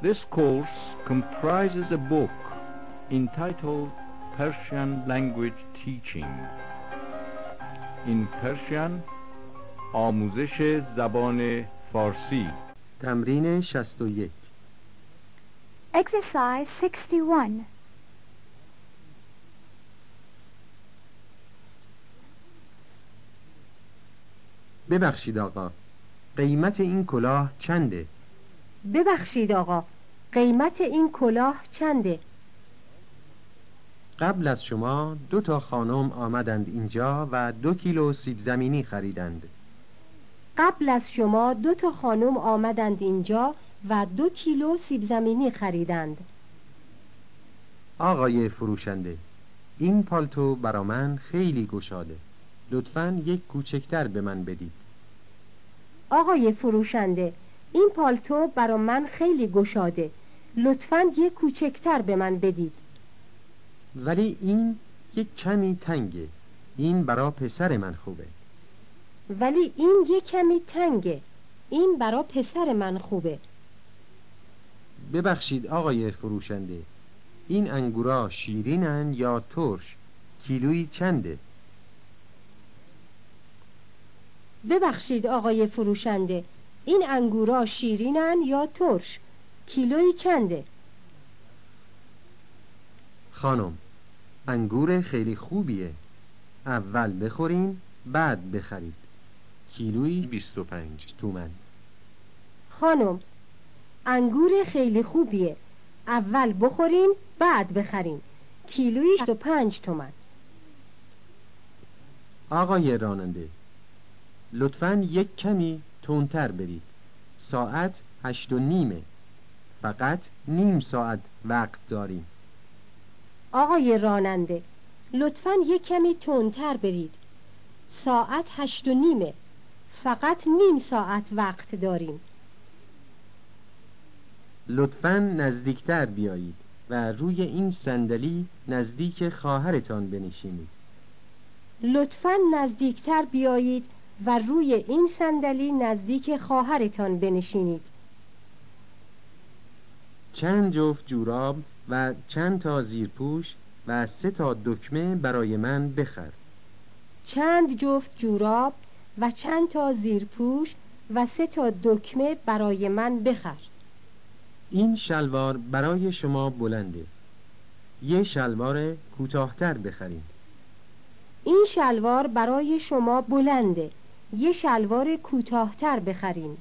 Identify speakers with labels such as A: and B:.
A: This course comprises a book entitled Persian Language Teaching. In Persian آموزش زبان فارسی.
B: تمرین 61.
C: Exercise 61.
B: ببخشید آقا، قیمت این کلاه چنده؟
D: ببخشید آقا، قیمت این کلاه چنده؟
B: قبل از شما 2 خانم آمدند اینجا و 2 کیلو سیب زمینی خریدند.
D: قبل از شما 2 خانم آمدند اینجا و 2 کیلو سیب زمینی خریدند.
B: آقای فروشنده، این پالتو برا من خیلی گشاده، لطفاً یک کوچکتر به من بدید.
D: آقای فروشنده، این پالتو برا من خیلی گشاده، لطفاً یک کوچکتر به من بدید.
B: ولی این یک کمی تنگه، این برا پسر من خوبه.
D: ولی این یک کمی تنگه، این برا پسر من خوبه.
B: ببخشید آقای فروشنده، این انگورا شیرینن یا ترش؟ کیلویی چنده؟
D: ببخشید آقای فروشنده، این انگورا شیرینن یا ترش؟ کیلویی چنده؟
B: خانم، انگور خیلی خوبیه، اول بخورین بعد بخرید. کیلویی 25 تومن.
D: خانم، انگور خیلی خوبیه، اول بخورین بعد بخرین. کیلویی 25 تومن.
B: آقای راننده، لطفاً یک کمی تندتر برید، ساعت 8:30، فقط نیم ساعت وقت داریم.
D: آقای راننده، لطفاً یک کمی تندتر برید، ساعت 8:30، فقط نیم ساعت وقت داریم.
B: لطفاً نزدیکتر بیایید و روی این صندلی نزدیک خواهرتان بنشینید.
D: لطفاً نزدیکتر بیایید و روی این صندلی نزدیک خواهرتان بنشینید.
B: چند جفت جوراب و چند تا زیرپوش و 3 تا دکمه برای من بخر.
D: چند جفت جوراب و چند تا زیرپوش و 3 تا دکمه برای من بخر.
B: این شلوار برای شما بلنده، یه شلوار کوتاه‌تر بخرید.
D: این شلوار برای شما بلنده، یه شلوار کوتاه‌تر بخرین.